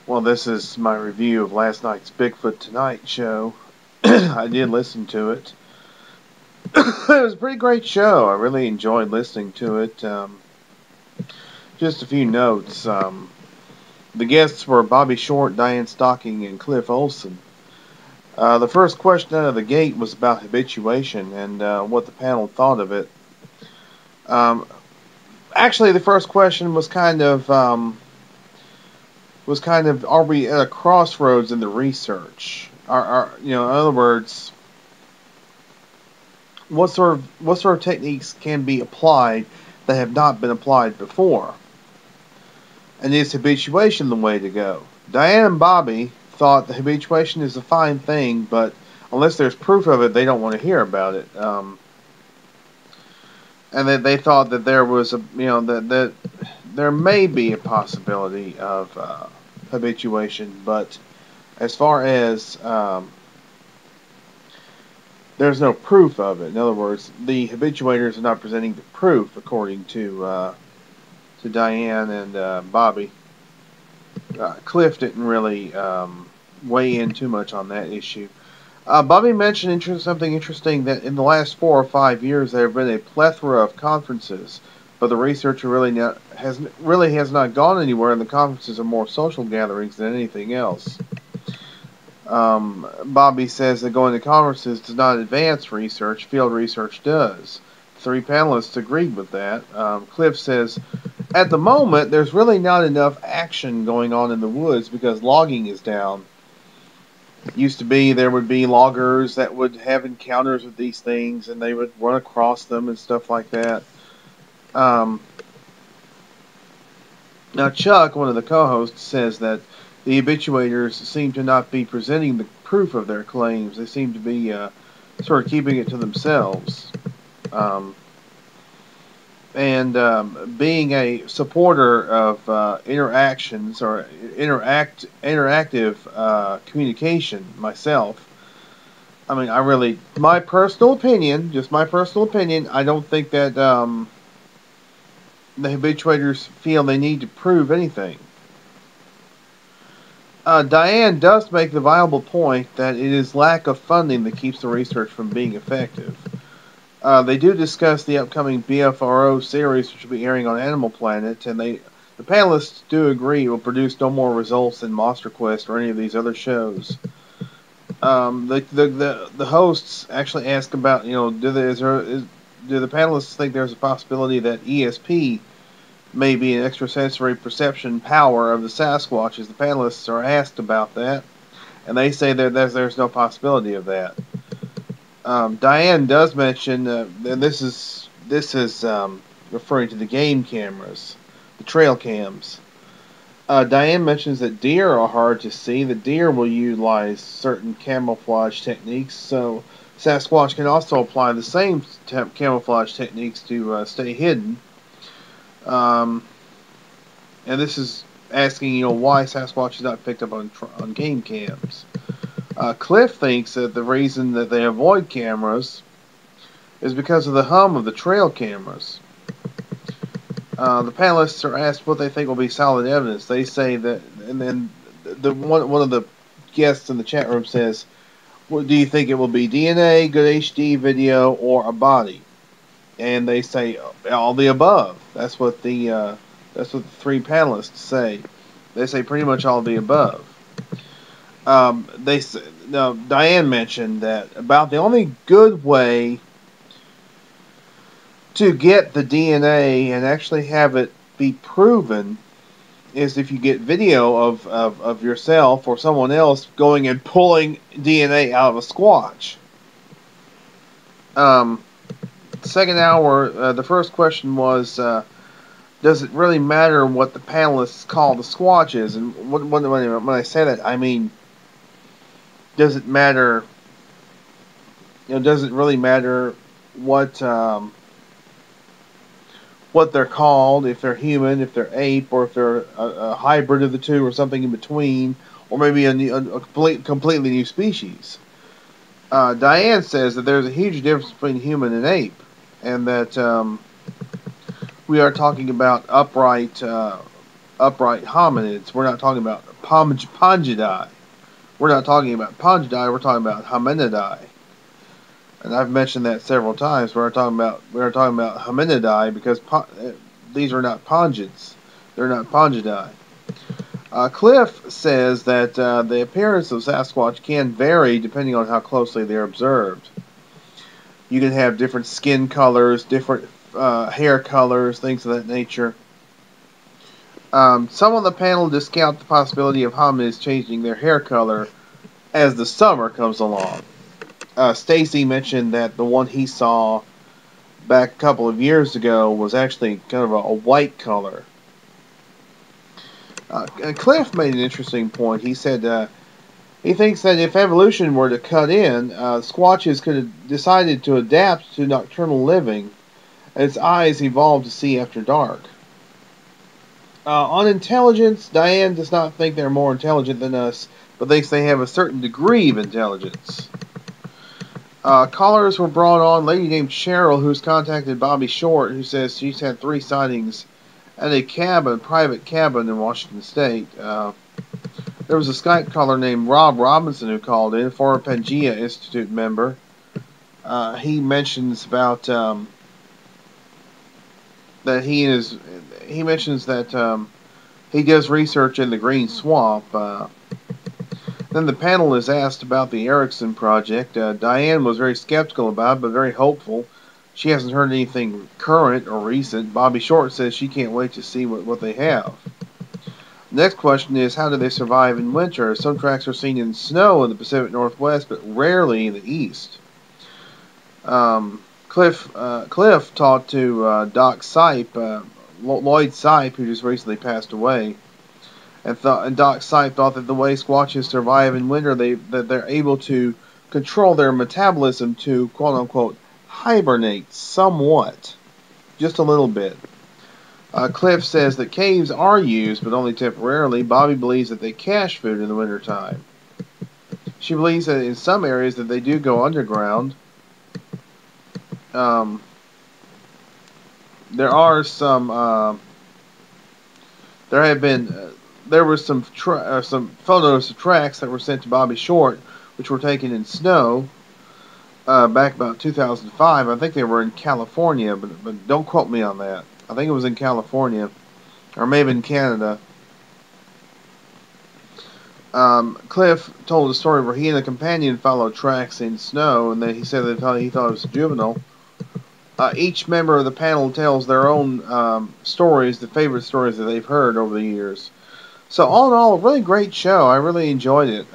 Well, this is my review of last night's Bigfoot Tonight show. I did listen to it. It was a pretty great show. I really enjoyed listening to it. Just a few notes. The guests were Bobby Short, Diane Stocking, and Cliff Olson. The first question out of the gate was about habituation and what the panel thought of it. Um, Actually, the first question was kind of are we at a crossroads in the research? In other words, what sort of techniques can be applied that have not been applied before? And is habituation the way to go? Diane and Bobby thought the habituation is a fine thing, but unless there's proof of it, they don't want to hear about it. And that they thought that there was that there may be a possibility of habituation, but as far as there's no proof of it. In other words, the habituators are not presenting the proof, according to Diane and Bobby. Cliff didn't really weigh in too much on that issue. Bobby mentioned something interesting, that in the last 4 or 5 years there have been a plethora of conferences, but the researcher has not gone anywhere, and the conferences are more social gatherings than anything else. Bobby says that going to conferences does not advance research, field research does. 3 panelists agreed with that. Cliff says, at the moment, there's really not enough action going on in the woods because logging is down. Used to be there would be loggers that would have encounters with these things, and they would run across them and stuff like that. Now, Chuck, one of the co-hosts, says that the habituators seem to not be presenting the proof of their claims. They seem to be sort of keeping it to themselves. Being a supporter of interactions or interactive communication myself, my personal opinion, I don't think that the habituators feel they need to prove anything. Diane does make the viable point that it is lack of funding that keeps the research from being effective. They do discuss the upcoming BFRO series, which will be airing on Animal Planet, and the panelists do agree it will produce no more results than Monster Quest or any of these other shows. The hosts actually ask about, do the panelists think there's a possibility that ESP may be an extrasensory perception power of the Sasquatches? The panelists are asked about that, and they say that there's no possibility of that. Diane does mention, and this is referring to the game cameras, the trail cams. Diane mentions that deer are hard to see. The deer will utilize certain camouflage techniques, so Sasquatch can also apply the same camouflage techniques to stay hidden. And this is asking, why Sasquatch is not picked up on game cams. Cliff thinks that the reason that they avoid cameras is because of the hum of the trail cameras. The panelists are asked what they think will be solid evidence. They say that, and then one of the guests in the chat room says, "What do you think it will be? DNA, good HD video, or a body?" And they say all the above. That's what the 3 panelists say. They say pretty much all the above. Diane mentioned that about the only good way to get the DNA and actually have it be proven is if you get video of yourself or someone else going and pulling DNA out of a squatch. Second hour, the first question was, does it really matter what the panelists call the squatches? And when I say that, I mean, does it matter? Does it really matter what they're called? If they're human, if they're ape, or if they're a hybrid of the two, or something in between, or maybe a completely new species? Diane says that there's a huge difference between human and ape, and that we are talking about upright upright hominids. We're not talking about Pongidae. We're not talking about Pongidae. We're talking about hominidae. And I've mentioned that several times. We're talking about hominidae because these are not pongids. They're not Pongidae. Cliff says that the appearance of Sasquatch can vary depending on how closely they're observed. You can have different skin colors, different hair colors, things of that nature. Some on the panel discount the possibility of hominids changing their hair color as the summer comes along. Stacy mentioned that the one he saw back a couple of years ago was actually kind of a white color. And Cliff made an interesting point. He said he thinks that if evolution were to cut in, Squatches could have decided to adapt to nocturnal living, and its eyes evolved to see after dark. On intelligence, Diane does not think they're more intelligent than us, but thinks they have a certain degree of intelligence. Callers were brought on. Lady named Cheryl, who's contacted Bobby Short, who says she's had 3 sightings at a private cabin in Washington State. There was a Skype caller named Rob Robinson who called in, former Pangea Institute member. He mentions about that he mentions that he does research in the Green Swamp. Then the panel is asked about the Erickson project. Diane was very skeptical about it, but very hopeful. She hasn't heard anything current or recent. Bobby Short says she can't wait to see what they have. Next question is, how do they survive in winter? Some tracks are seen in snow in the Pacific Northwest, but rarely in the east. Cliff talked to Doc Sipe, Lloyd Sipe, who just recently passed away, and Doc Sipe thought that the way Squatches survive in winter, that they're able to control their metabolism to quote unquote hibernate somewhat, just a little bit. Cliff says that caves are used, but only temporarily. Bobby believes that they cache food in the wintertime. She believes that in some areas that they do go underground. There are some. There were some photos of tracks that were sent to Bobby Short, which were taken in snow back about 2005. I think they were in California, but don't quote me on that. I think it was in California, or maybe in Canada. Cliff told a story where he and a companion followed tracks in snow, and then he said that he thought it was a juvenile. Each member of the panel tells their own stories, the favorite stories that they've heard over the years. So all in all, a really great show. I really enjoyed it.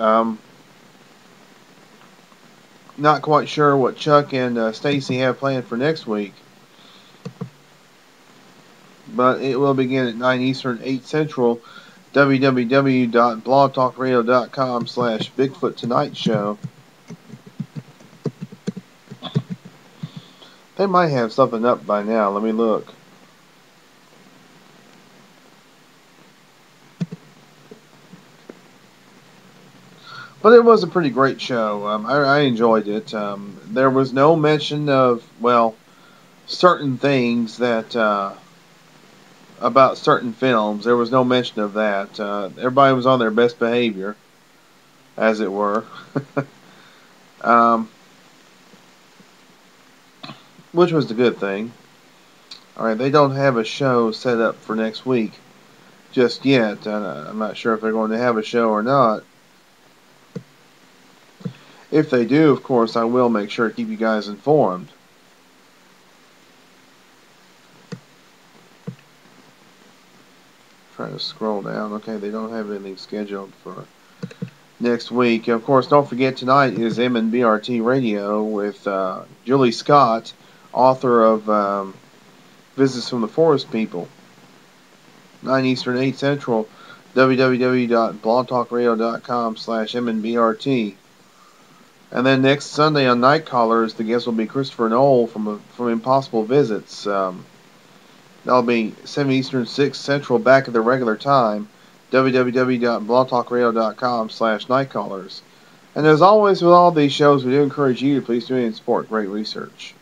Not quite sure what Chuck and Stacy have planned for next week, but it will begin at 9 Eastern, 8 Central. www.blogtalkradio.com/Bigfoot Tonight Show. They might have something up by now. Let me look. But it was a pretty great show. I enjoyed it. There was no mention of, well, certain things that about certain films. There was no mention of that. Everybody was on their best behavior, as it were. Which was the good thing. Alright, they don't have a show set up for next week just yet. I'm not sure if they're going to have a show or not. If they do, of course, I will make sure to keep you guys informed. Try to scroll down. Okay, they don't have anything scheduled for next week. Of course, don't forget, tonight is MNBRT Radio with Julie Scott, author of Visits from the Forest People. 9 Eastern, 8 Central, www.blogtalkradio.com/MNBRT. And then next Sunday on Night Callers, the guest will be Christopher Knoll from Impossible Visits. That'll be 7 Eastern, 6 Central, back at the regular time. www.blogtalkradio.com/nightcallers. And as always with all these shows, we do encourage you to please do and support great research.